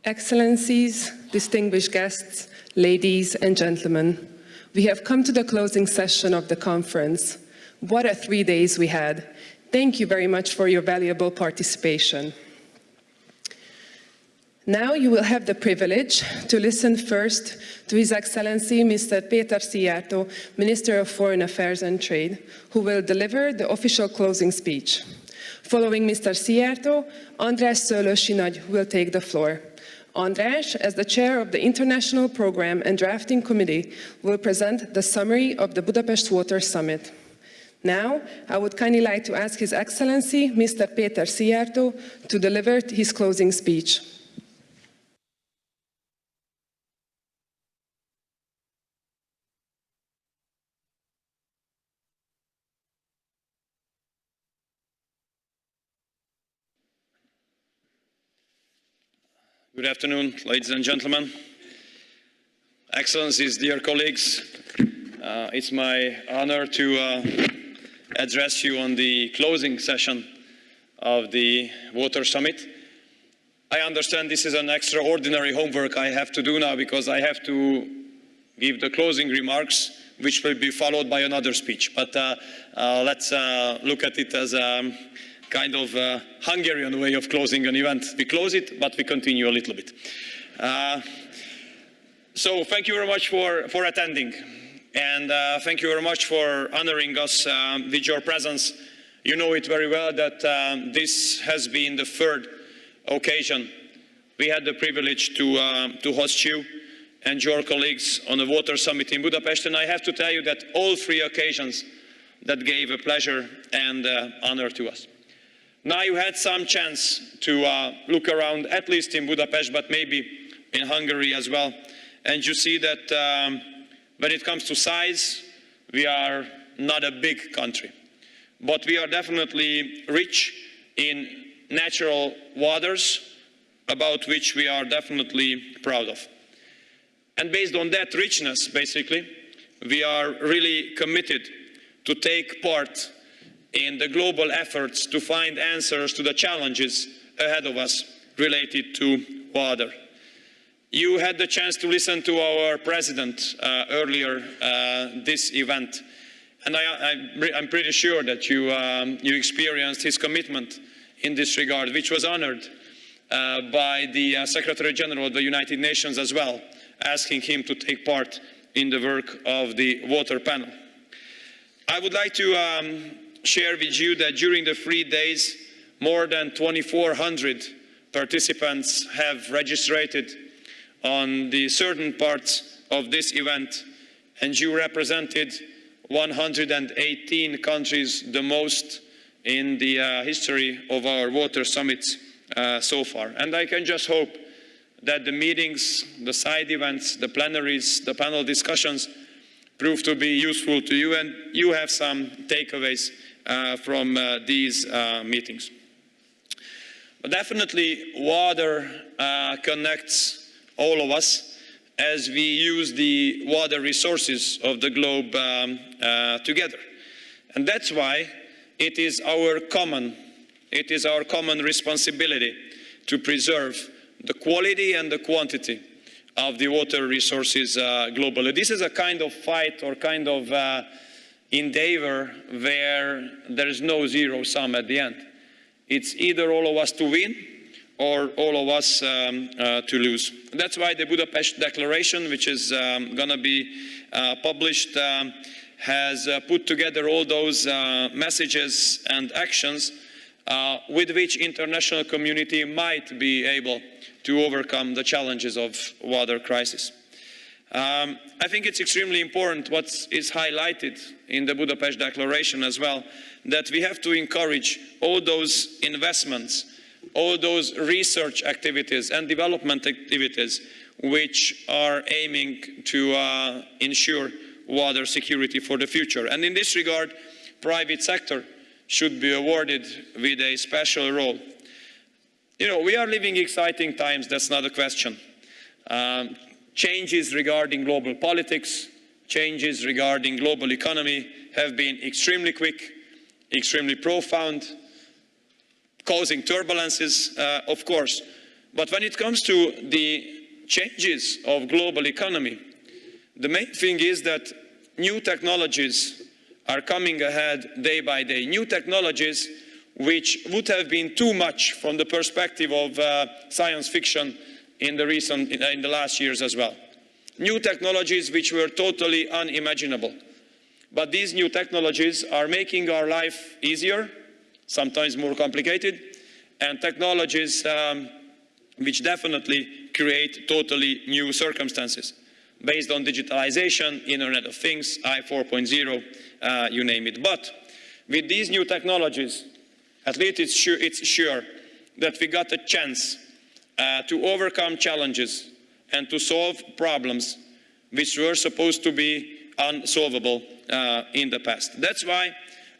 Excellencies, distinguished guests, ladies and gentlemen, we have come to the closing session of the conference. What a 3 days we had. Thank you very much for your valuable participation. Now you will have the privilege to listen first to His Excellency Mr. Péter Szijjártó, Minister of Foreign Affairs and Trade, who will deliver the official closing speech. Following Mr. Szijjártó, András Szőlősi Nagy will take the floor. András, as the chair of the International Program and Drafting Committee, will present the summary of the Budapest Water Summit. Now, I would kindly like to ask His Excellency, Mr. Péter Szijjártó, to deliver his closing speech. Good afternoon, ladies and gentlemen. Excellencies, dear colleagues, it's my honor to address you on the closing session of the Water Summit. I understand this is an extraordinary homework I have to do now because I have to give the closing remarks, which will be followed by another speech. But let's look at it as a kind of Hungarian way of closing an event. We close it, but we continue a little bit. So thank you very much for attending. And thank you very much for honoring us with your presence. You know it very well that this has been the third occasion we had the privilege to host you and your colleagues on the Water Summit in Budapest. And I have to tell you that all three occasions that gave a pleasure and honor to us. Now you had some chance to look around, at least in Budapest, but maybe in Hungary as well. And you see that when it comes to size, we are not a big country. But we are definitely rich in natural waters, about which we are definitely proud of. And based on that richness, basically, we are really committed to take part in the global efforts to find answers to the challenges ahead of us related to water. You had the chance to listen to our president earlier this event, and I'm pretty sure that you experienced his commitment in this regard, which was honored by the Secretary General of the United Nations as well, asking him to take part in the work of the water panel. I would like to share with you that during the 3 days, more than 2,400 participants have registered on the certain parts of this event, and you represented 118 countries, the most in the history of our water summits so far. And I can just hope that the meetings, the side events, the plenaries, the panel discussions prove to be useful to you, and you have some takeaways from these meetings. But definitely water connects all of us as we use the water resources of the globe together. And that's why it is our common responsibility to preserve the quality and the quantity of the water resources globally. This is a kind of fight or kind of endeavor where there is no zero sum at the end. It's either all of us to win or all of us to lose. That's why the Budapest Declaration, which is going to be published, has put together all those messages and actions with which international community might be able to overcome the challenges of water crisis. I think it's extremely important what is highlighted in the Budapest Declaration as well, that we have to encourage all those investments, all those research activities and development activities which are aiming to ensure water security for the future. And in this regard, private sector should be awarded with a special role. You know, we are living exciting times, that's not a question. Changes regarding global politics, changes regarding global economy have been extremely quick, extremely profound, causing turbulences, of course. But when it comes to the changes of global economy, the main thing is that new technologies are coming ahead day by day. New technologies which would have been too much from the perspective of science fiction in the last years as well. New technologies which were totally unimaginable. But these new technologies are making our life easier, sometimes more complicated, and technologies which definitely create totally new circumstances based on digitalization, Internet of Things, I 4.0, you name it. But with these new technologies, at least it's sure that we got a chance to overcome challenges and to solve problems which were supposed to be unsolvable in the past. That's why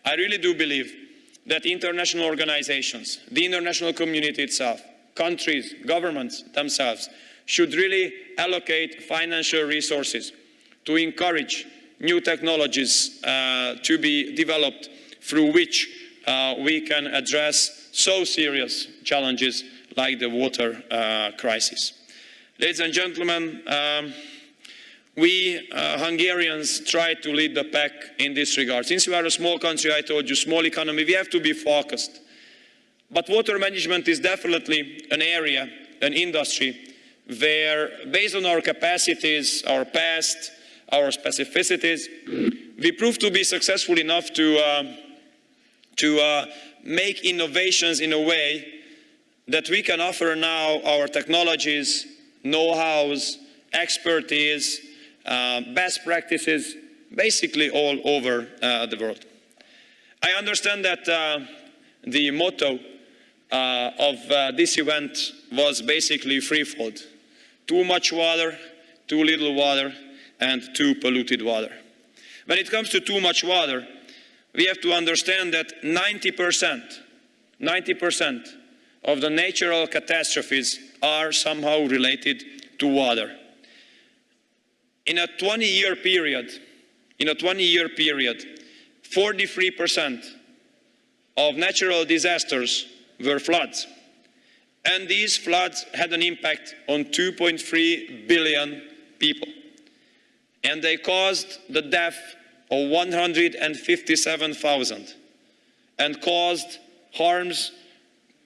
I really do believe that international organizations, the international community itself, countries, governments themselves, should really allocate financial resources to encourage new technologies to be developed through which we can address so serious challenges like the water crisis. Ladies and gentlemen, we Hungarians try to lead the pack in this regard. Since we are a small country, I told you, small economy, we have to be focused. But water management is definitely an area, an industry, where based on our capacities, our past, our specificities, we proved to be successful enough to make innovations in a way that we can offer now our technologies, know-hows, expertise, best practices, basically all over the world. I understand that the motto of this event was basically threefold: too much water, too little water, and too polluted water. When it comes to too much water, we have to understand that 90% of the natural catastrophes are somehow related to water. In a 20-year period, 43% of natural disasters were floods. And these floods had an impact on 2.3 billion people. And they caused the death of 157,000 and caused harms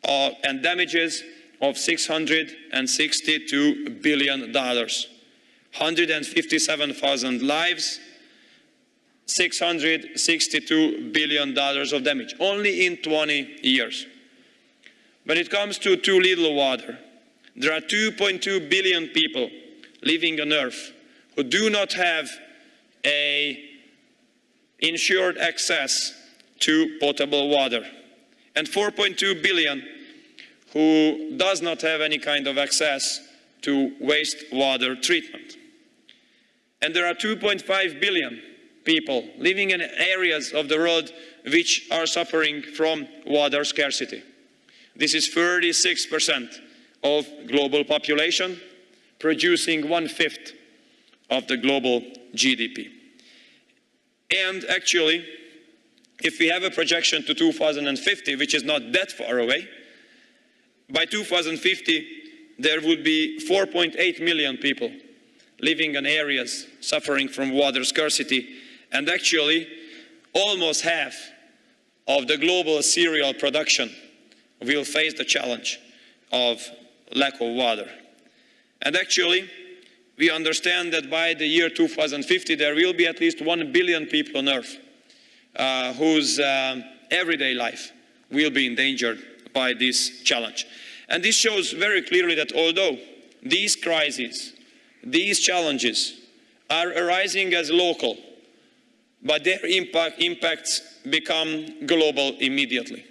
and damages of $662 billion. 157,000 lives, $662 billion of damage, only in 20 years. When it comes to too little water, there are 2.2 billion people living on Earth who do not have insured access to potable water, and 4.2 billion who does not have any kind of access to wastewater treatment. And there are 2.5 billion people living in areas of the world which are suffering from water scarcity. This is 36% of global population, producing 1/5 of the global GDP. And actually, if we have a projection to 2050, which is not that far away, by 2050, there would be 4.8 million people living in areas suffering from water scarcity, and actually almost half of the global cereal production will face the challenge of lack of water. And actually, we understand that by the year 2050, there will be at least 1 billion people on Earth whose everyday life will be endangered by this challenge. And this shows very clearly that although these crises, these challenges are arising as local, but their impacts become global immediately.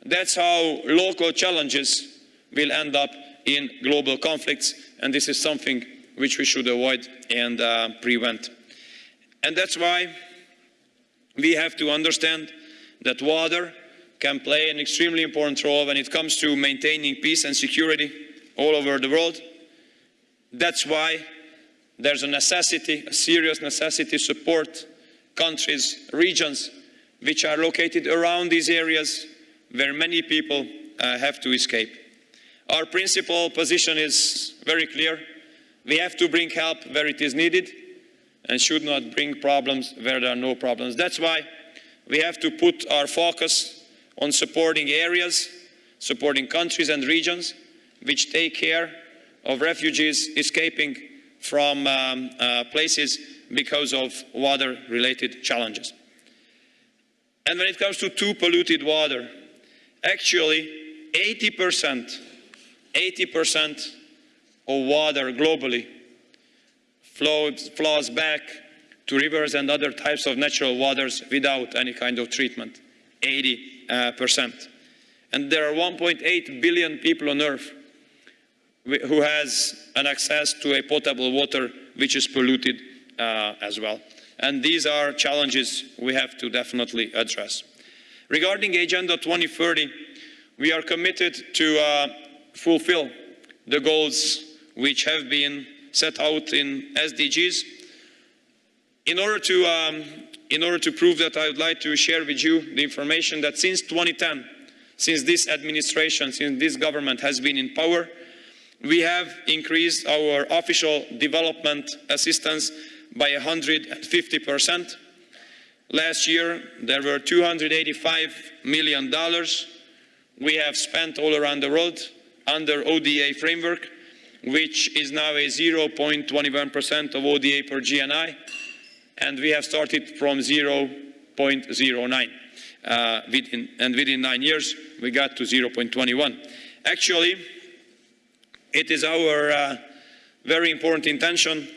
That's how local challenges will end up in global conflicts, and this is something which we should avoid and prevent. And that's why we have to understand that water can play an extremely important role when it comes to maintaining peace and security all over the world. That's why there's a necessity, a serious necessity to support countries, regions which are located around these areas where many people have to escape. Our principal position is very clear. We have to bring help where it is needed and should not bring problems where there are no problems. That's why we have to put our focus on supporting areas, supporting countries and regions which take care of refugees escaping from places because of water-related challenges. And when it comes to too polluted water, actually 80% of water globally flows back to rivers and other types of natural waters without any kind of treatment. 80%. And there are 1.8 billion people on Earth who has an access to a potable water which is polluted as well. And these are challenges we have to definitely address. Regarding Agenda 2030, we are committed to fulfill the goals which have been set out in SDGs. In order to prove that, I would like to share with you the information that since 2010, since this administration, since this government has been in power, we have increased our official development assistance by 150%. Last year, there were $285 million we have spent all around the world under ODA framework, which is now a 0.21% of ODA per GNI, and we have started from 0.09. Within 9 years, we got to 0.21. Actually, it is our very important intention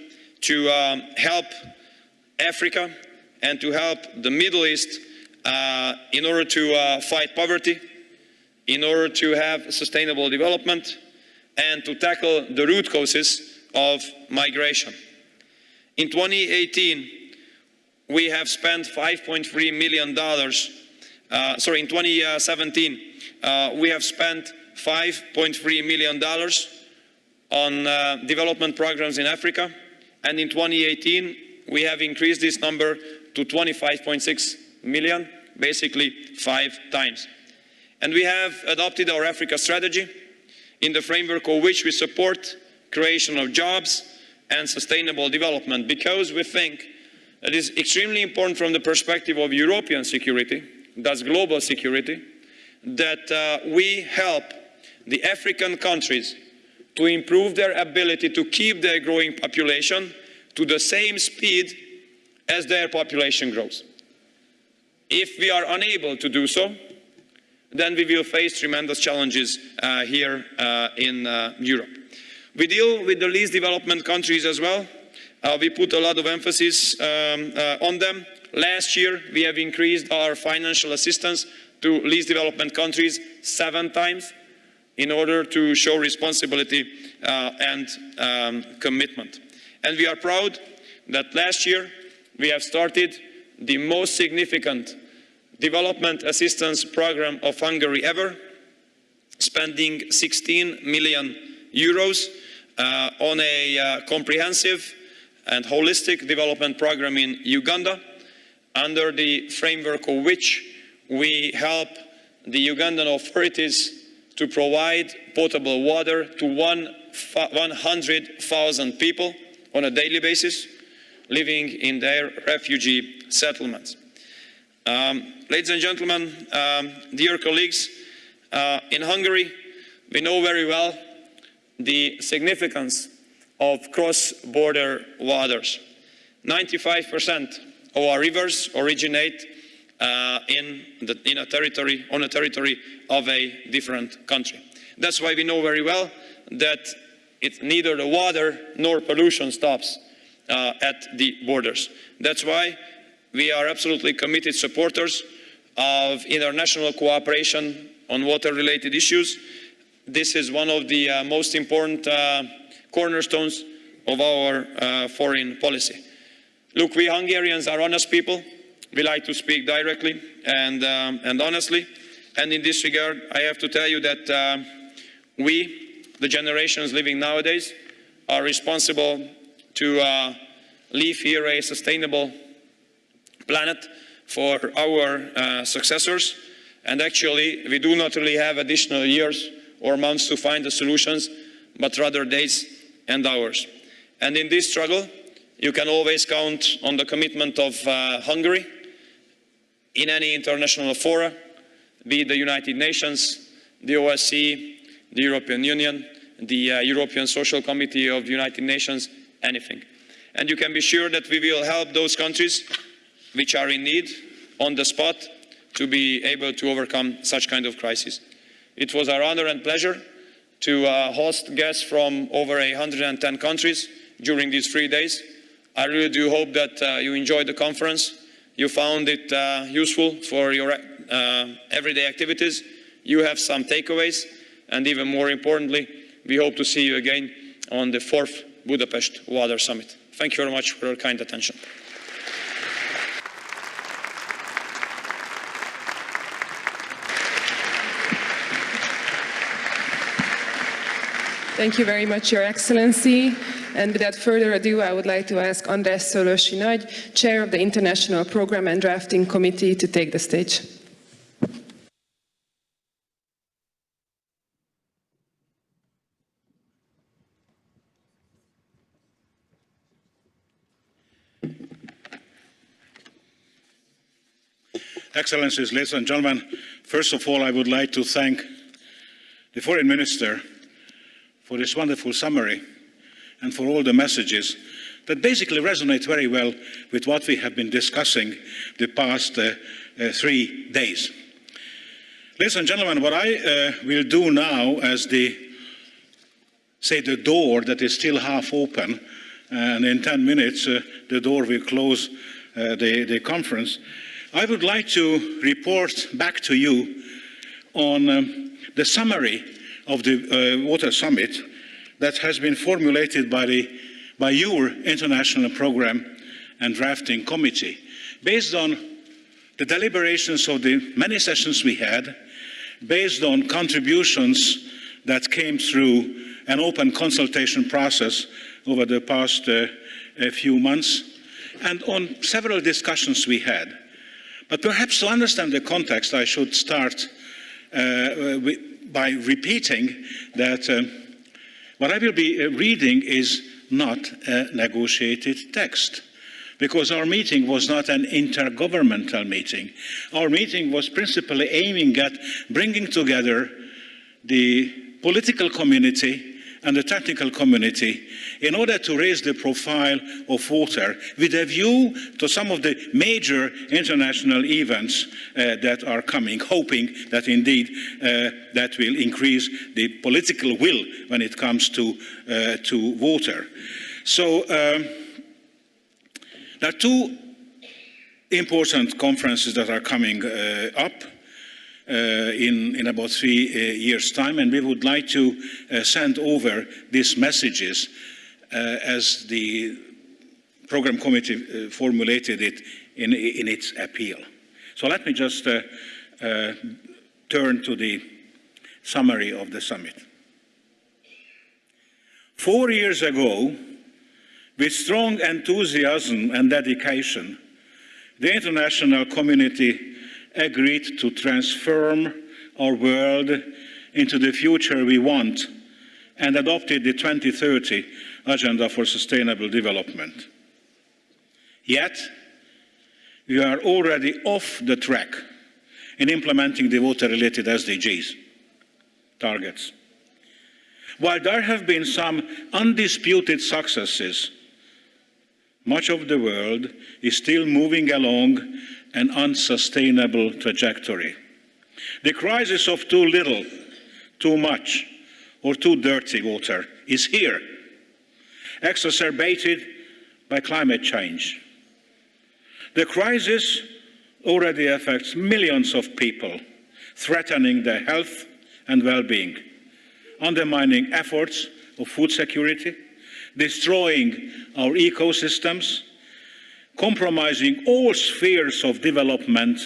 to help Africa and to help the Middle East in order to fight poverty, in order to have sustainable development, and to tackle the root causes of migration. In 2018, we have spent $5.3 million. In 2017, we have spent $5.3 million on development programs in Africa. And in 2018, we have increased this number to 25.6 million, basically 5 times. And we have adopted our Africa strategy, in the framework of which we support creation of jobs and sustainable development, because we think it is extremely important from the perspective of European security, that's global security, that we help the African countries to improve their ability to keep their growing population to the same speed as their population grows. If we are unable to do so, then we will face tremendous challenges here in Europe. We deal with the least developed countries as well. We put a lot of emphasis on them. Last year, we have increased our financial assistance to least developed countries 7 times in order to show responsibility and commitment. And we are proud that last year we have started the most significant development assistance program of Hungary ever, spending 16 million euros on a comprehensive and holistic development program in Uganda, under the framework of which we help the Ugandan authorities to provide potable water to 100,000 people on a daily basis living in their refugee settlements. Ladies and gentlemen, dear colleagues, in Hungary, we know very well the significance of cross-border waters. 95% of our rivers originate on a territory of a different country. That's why we know very well that it's neither the water nor pollution stops at the borders. That's why we are absolutely committed supporters of international cooperation on water-related issues. This is one of the most important cornerstones of our foreign policy. Look, we Hungarians are honest people. We like to speak directly and honestly. And in this regard, I have to tell you that we, the generations living nowadays, are responsible to leave here a sustainable planet for our successors. And actually, we do not really have additional years or months to find the solutions, but rather days and hours. And in this struggle, you can always count on the commitment of Hungary in any international fora, be it the United Nations, the OSCE, the European Union, the European Social Committee of the United Nations, anything. And you can be sure that we will help those countries which are in need on the spot to be able to overcome such kind of crisis. It was our honor and pleasure to host guests from over 110 countries during these 3 days. I really do hope that you enjoyed the conference. You found it useful for your everyday activities. You have some takeaways, and even more importantly, we hope to see you again on the 4th Budapest Water Summit. Thank you very much for your kind attention. Thank you very much, Your Excellency. And without further ado, I would like to ask András Szolósi Nagy, Chair of the International Program and Drafting Committee, to take the stage. Excellencies, ladies and gentlemen, first of all, I would like to thank the Foreign Minister for this wonderful summary and for all the messages that basically resonate very well with what we have been discussing the past 3 days. Ladies and gentlemen, what I will do now as the door that is still half open, and in 10 minutes the door will close the conference, I would like to report back to you on the summary of the Water Summit that has been formulated by your International Program and Drafting Committee, based on the deliberations of the many sessions we had, based on contributions that came through an open consultation process over the past few months, and on several discussions we had. But perhaps to understand the context, I should start by repeating that what I will be reading is not a negotiated text, because our meeting was not an intergovernmental meeting. Our meeting was principally aiming at bringing together the political community and the technical community in order to raise the profile of water with a view to some of the major international events that are coming, hoping that indeed that will increase the political will when it comes to water. So there are two important conferences that are coming up in about 3 years' time, and we would like to send over these messages as the program committee formulated it in its appeal. So let me just turn to the summary of the summit. 4 years ago, with strong enthusiasm and dedication, the international community agreed to transform our world into the future we want and adopted the 2030 Agenda for Sustainable Development. Yet, we are already off the track in implementing the water-related SDGs targets. While there have been some undisputed successes, much of the world is still moving along an unsustainable trajectory. The crisis of too little, too much, or too dirty water is here, exacerbated by climate change. The crisis already affects millions of people, threatening their health and well-being, undermining efforts of food security, destroying our ecosystems, compromising all spheres of development,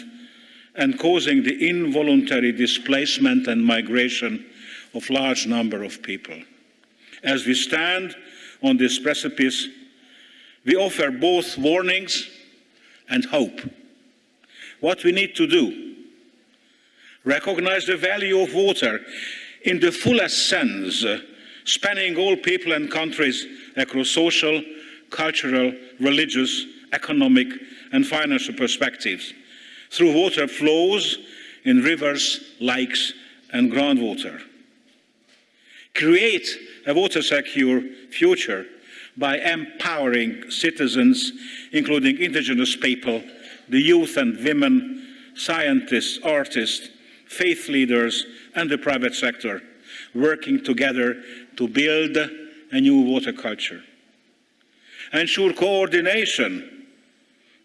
and causing the involuntary displacement and migration of large number of people. As we stand on this precipice, we offer both warnings and hope. What we need to do: recognize the value of water in the fullest sense, spanning all people and countries across social, cultural, religious, economic and financial perspectives, through water flows in rivers, lakes and groundwater. Create a water-secure future by empowering citizens, including indigenous people, the youth and women, scientists, artists, faith leaders, and the private sector, working together to build a new water culture. Ensure coordination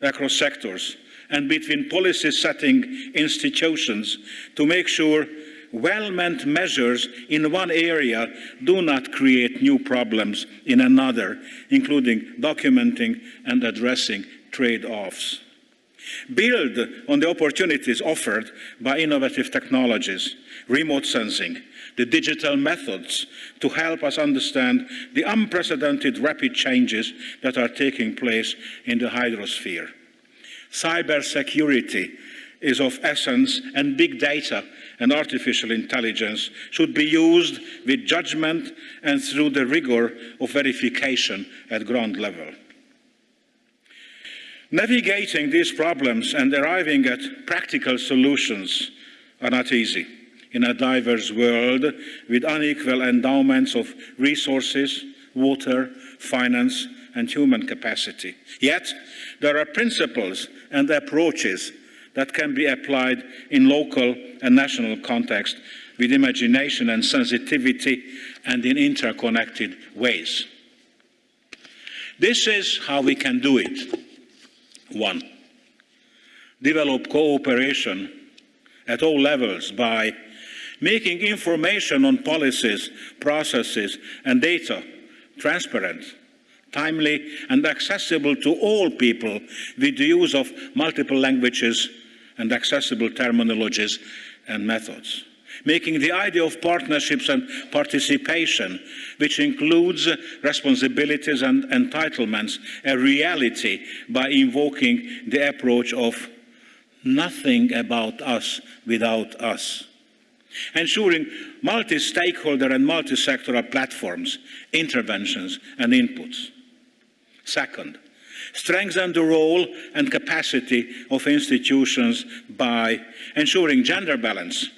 across sectors and between policy-setting institutions to make sure well-meant measures in one area do not create new problems in another, including documenting and addressing trade-offs. Build on the opportunities offered by innovative technologies, remote sensing, the digital methods to help us understand the unprecedented rapid changes that are taking place in the hydrosphere. Cybersecurity is of essence, and big data and artificial intelligence should be used with judgment and through the rigor of verification at ground level. Navigating these problems and arriving at practical solutions are not easy in a diverse world with unequal endowments of resources, water, finance, and human capacity. Yet, there are principles and approaches that can be applied in local and national context with imagination and sensitivity and in interconnected ways. This is how we can do it. 1. Develop cooperation at all levels by making information on policies, processes, and data transparent, timely, and accessible to all people with the use of multiple languages and accessible terminologies and methods. Making the idea of partnerships and participation, which includes responsibilities and entitlements, a reality by invoking the approach of nothing about us without us. Ensuring multi-stakeholder and multi-sectoral platforms, interventions and inputs. Second, strengthen the role and capacity of institutions by ensuring gender balance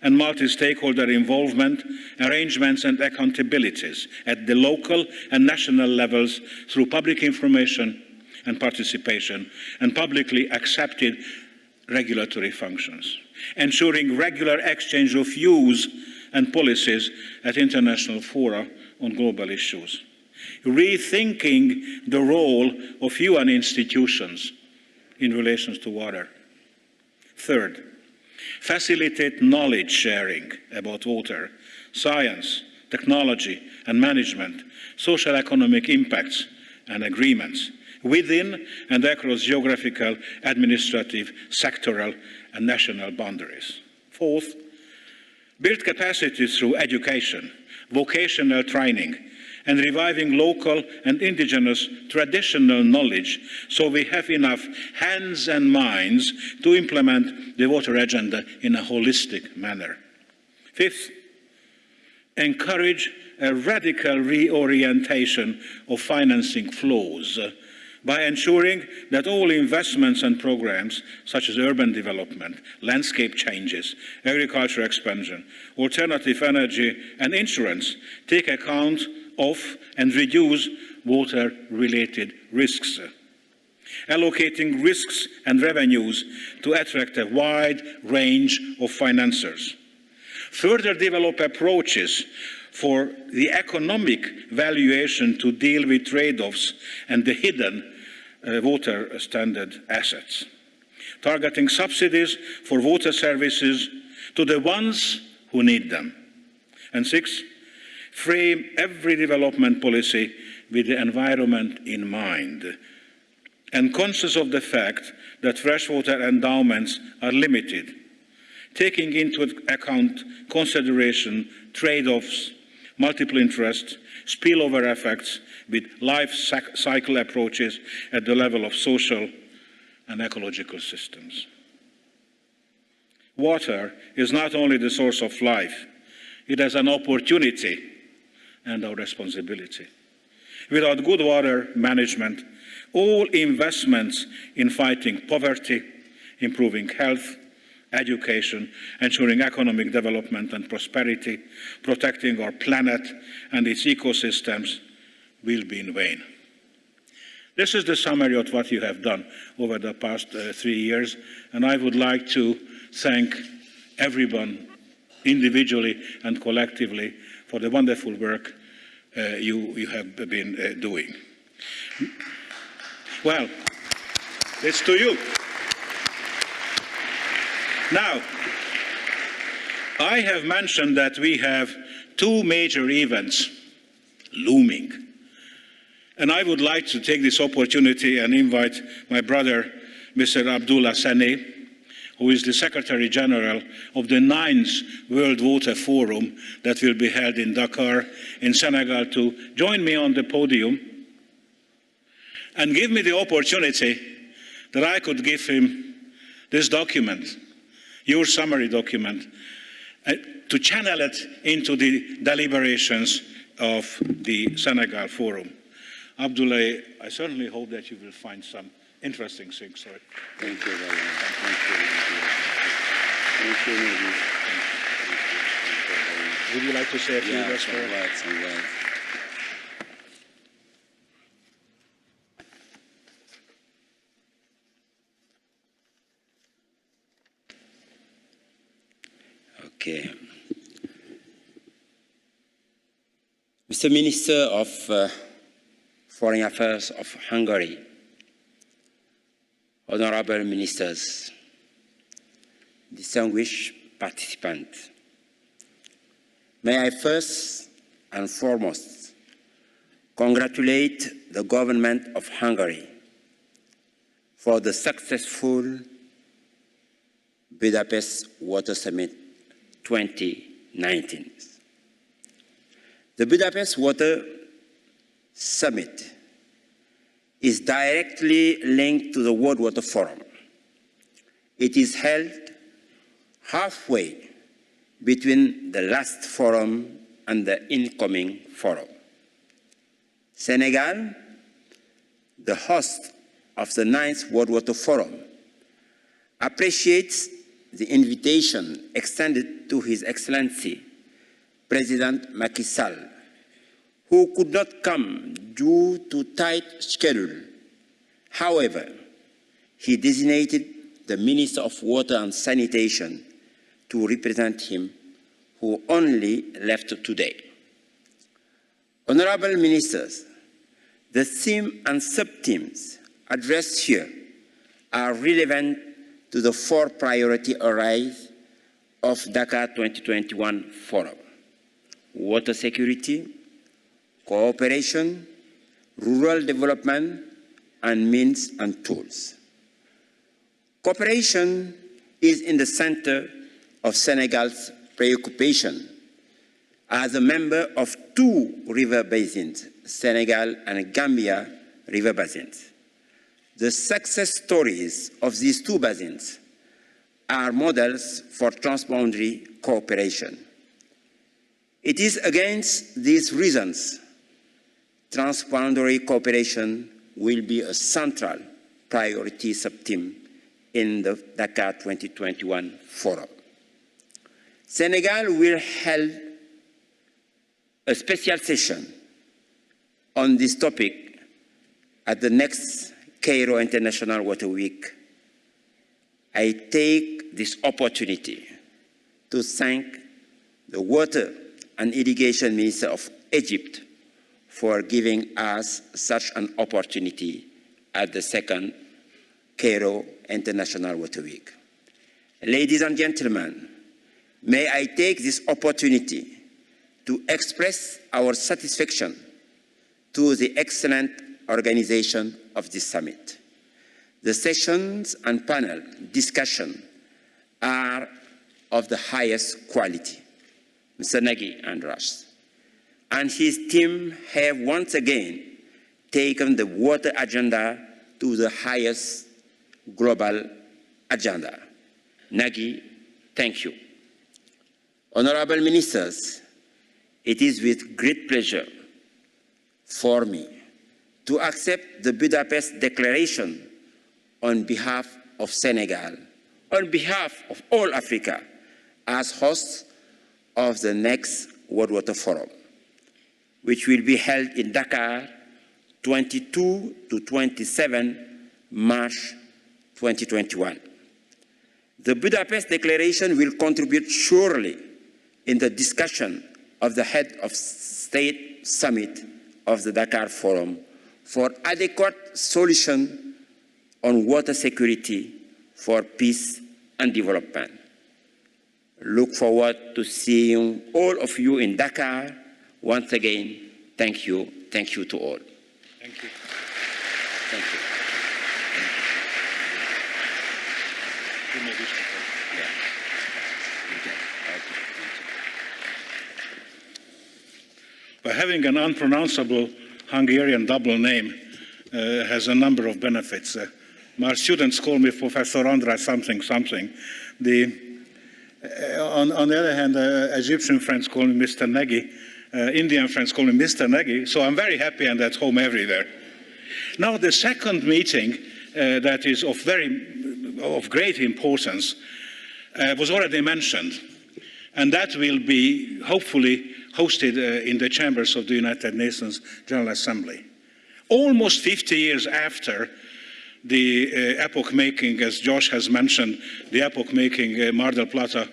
and multi-stakeholder involvement, arrangements and accountabilities at the local and national levels through public information and participation and publicly accepted regulatory functions. Ensuring regular exchange of views and policies at international fora on global issues. Rethinking the role of UN institutions in relation to water. Third, facilitate knowledge sharing about water, science, technology and management, social economic impacts and agreements within and across geographical, administrative, sectoral and national boundaries. Fourth, build capacity through education, vocational training, and reviving local and indigenous traditional knowledge so we have enough hands and minds to implement the water agenda in a holistic manner. Fifth, encourage a radical reorientation of financing flows by ensuring that all investments and programs such as urban development, landscape changes, agriculture expansion, alternative energy and insurance take account of and reduce water-related risks. Allocating risks and revenues to attract a wide range of financiers. Further develop approaches for the economic valuation to deal with trade-offs and the hidden water standard assets. Targeting subsidies for water services to the ones who need them. And six, frame every development policy with the environment in mind and conscious of the fact that freshwater endowments are limited, taking into account consideration, trade-offs, multiple interests, spillover effects with life cycle approaches at the level of social and ecological systems. Water is not only the source of life, it as an opportunity and a responsibility. Without good water management, all investments in fighting poverty, improving health, education, ensuring economic development and prosperity, protecting our planet and its ecosystems will be in vain. This is the summary of what you have done over the past 3 years, and I would like to thank everyone individually and collectively for the wonderful work you have been doing. Well, it's to you. Now, I have mentioned that we have 2 major events looming. And I would like to take this opportunity and invite my brother, Mr. Abdullah Sane, who is the Secretary General of the 9th World Water Forum that will be held in Dakar, in Senegal, to join me on the podium and give me the opportunity that I could give him this document, your summary document, to channel it into the deliberations of the Senegal Forum. Abdullah, I certainly hope that you will find some interesting things. Sorry. Thank you very much. Thank you. Would you like to say a few words for it? Some words. Okay. Mr. Minister of Foreign Affairs of Hungary, honorable ministers, distinguished participants, may I first and foremost congratulate the government of Hungary for the successful Budapest Water Summit 2019. The Budapest Water Summit is directly linked to the World Water Forum. It is held halfway between the last forum and the incoming forum. Senegal, the host of the 9th World Water Forum, appreciates the invitation extended to His Excellency President Macky Sall, who could not come due to tight schedule. However, he designated the Minister of Water and Sanitation to represent him, who only left today. Honorable Ministers, the theme and sub-themes addressed here are relevant to the 4 priority areas of Dakar 2021 Forum: water security, cooperation, rural development, and means and tools. Cooperation is in the center of Senegal's preoccupation. As a member of 2 river basins, Senegal and Gambia river basins, the success stories of these 2 basins are models for transboundary cooperation. It is against these reasons transboundary cooperation will be a central priority sub-theme in the Dakar 2021 Forum. Senegal will hold a special session on this topic at the next Cairo International Water Week. I take this opportunity to thank the Water and Irrigation Minister of Egypt for giving us such an opportunity at the 2nd Cairo International Water Week. Ladies and gentlemen, may I take this opportunity to express our satisfaction to the excellent organization of this summit. The sessions and panel discussion are of the highest quality. Mr. Nagy Andras and his team have once again taken the water agenda to the highest global agenda. Nagy, thank you. Honorable Ministers, it is with great pleasure for me to accept the Budapest Declaration on behalf of Senegal, on behalf of all Africa, as hosts of the next World Water Forum, which will be held in Dakar 22 to 27 March 2021. The Budapest Declaration will contribute surely in the discussion of the Head of State Summit of the Dakar Forum for adequate solution on water security for peace and development. Look forward to seeing all of you in Dakar. Once again, thank you. Thank you to all. Thank you. Thank you. But having an unpronounceable Hungarian double name has a number of benefits. My students call me Professor András something something. On the other hand, Egyptian friends call me Mr. Nagy, Indian friends call me Mr. Nagy, so I'm very happy and at home everywhere. Now, the second meeting that is of great importance was already mentioned, and that will be hopefully hosted in the chambers of the United Nations General Assembly. Almost 50 years after the epoch-making, as Josh has mentioned, the epoch-making Mar del Plata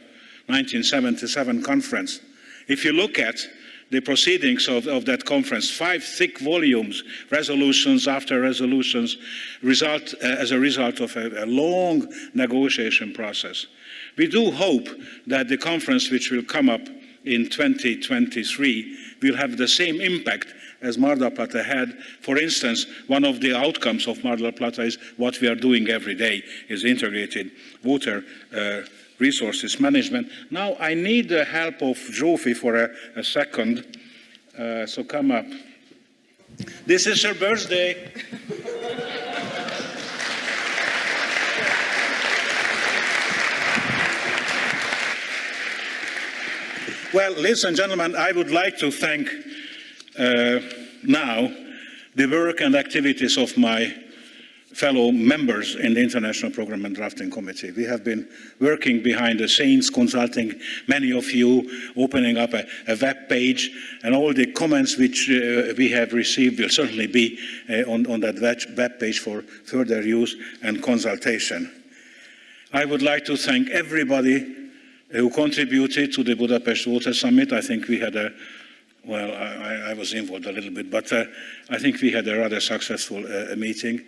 1977 conference. If you look at the proceedings of that conference, 5 thick volumes, resolutions after resolutions, as a result of a long negotiation process. We do hope that the conference which will come up in 2023 will have the same impact as Mar del Plata had. For instance, one of the outcomes of Mar del Plata is what we are doing every day, is integrated water resources management. Now I need the help of Zsófi for a second, so come up. This is her birthday. Well, ladies and gentlemen, I would like to thank now the work and activities of my fellow members in the International Programme and Drafting Committee. We have been working behind the scenes, consulting many of you, opening up a web page, and all the comments which we have received will certainly be on that web page for further use and consultation. I would like to thank everybody who contributed to the Budapest Water Summit. I think we had I was involved a little bit, but I think we had a rather successful meeting.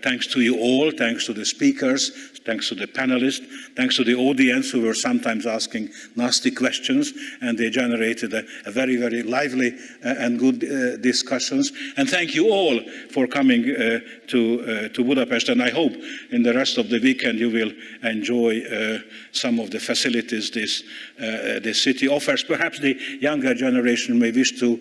Thanks to you all, thanks to the speakers, thanks to the panelists, thanks to the audience who were sometimes asking nasty questions, and they generated a very, very lively and good discussions. And thank you all for coming to Budapest, and I hope in the rest of the weekend you will enjoy some of the facilities this city offers. Perhaps the younger generation may wish to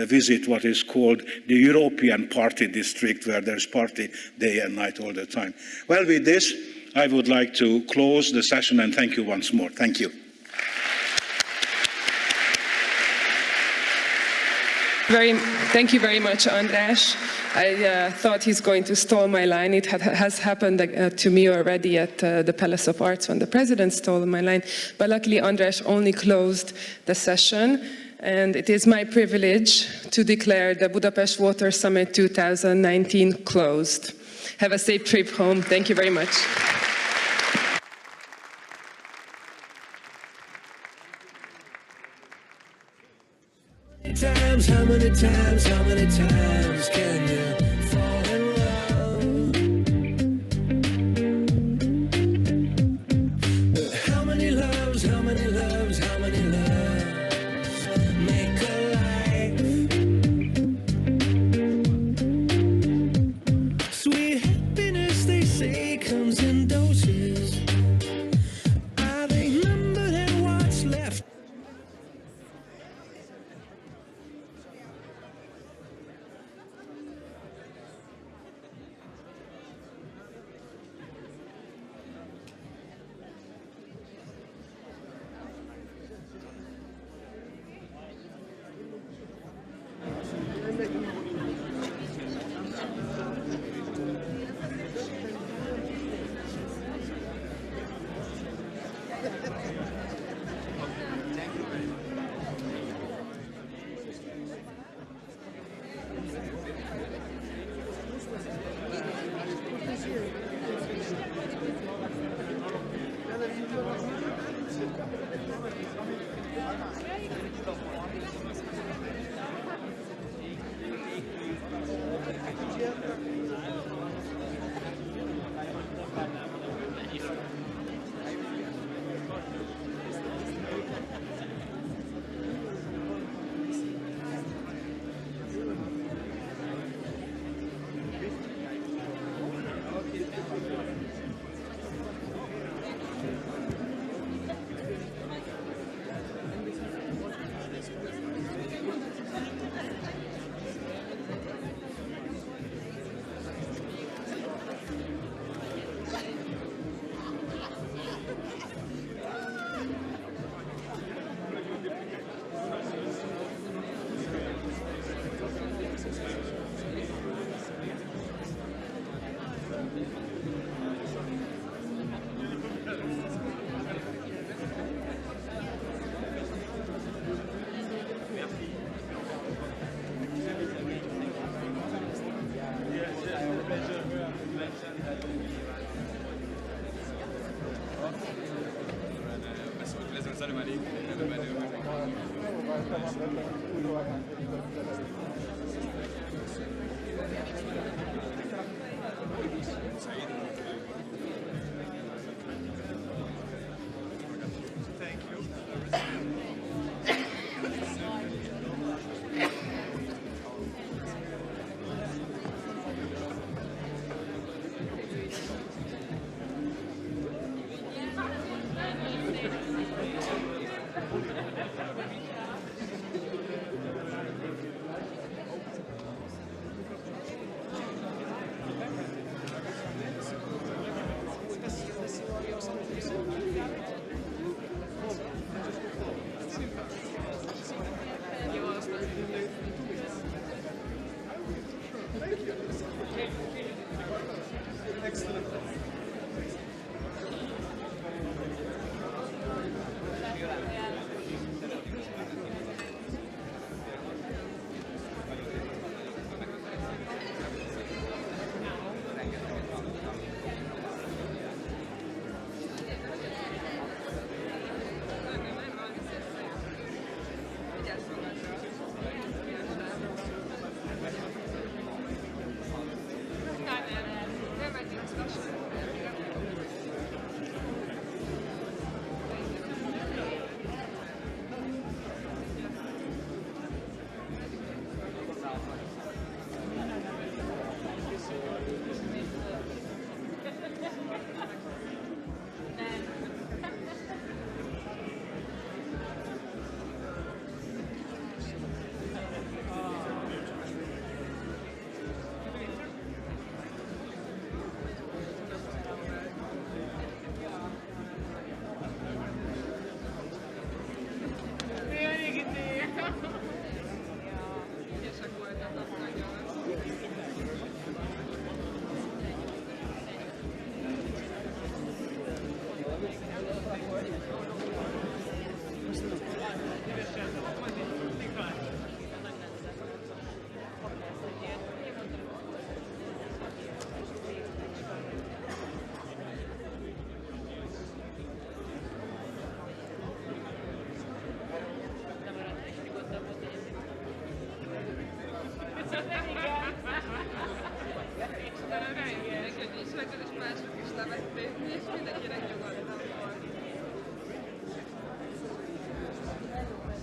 visit what is called the European Party District, where there's party day and night all the time. Well, with this, I would like to close the session and thank you once more. Thank you. Thank you very much, András. I thought he's going to stole my line. It has happened to me already at the Palace of Arts when the president stole my line. But luckily, András only closed the session. And it is my privilege to declare the Budapest Water Summit 2019 closed. Have a safe trip home. Thank you very much. How many times can you fall in love? How many loves make a life? Sweet happiness, they say, comes in doses. I think number and what's left.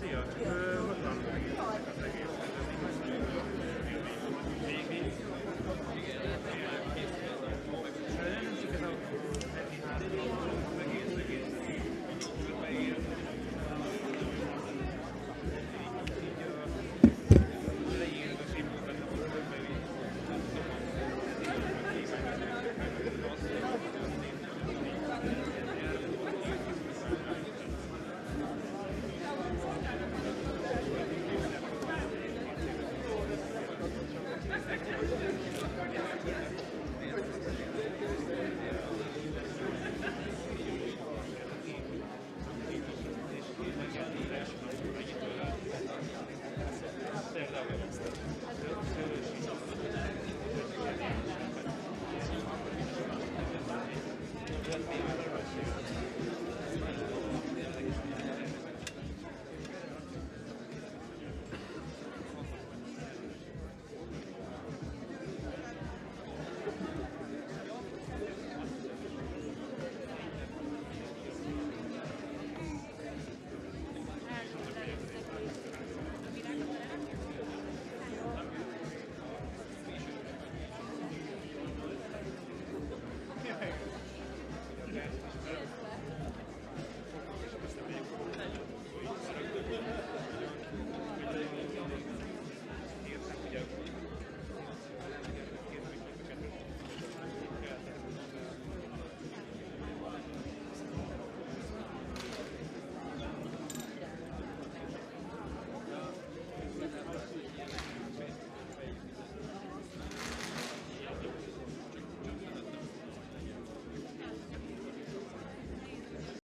Szia!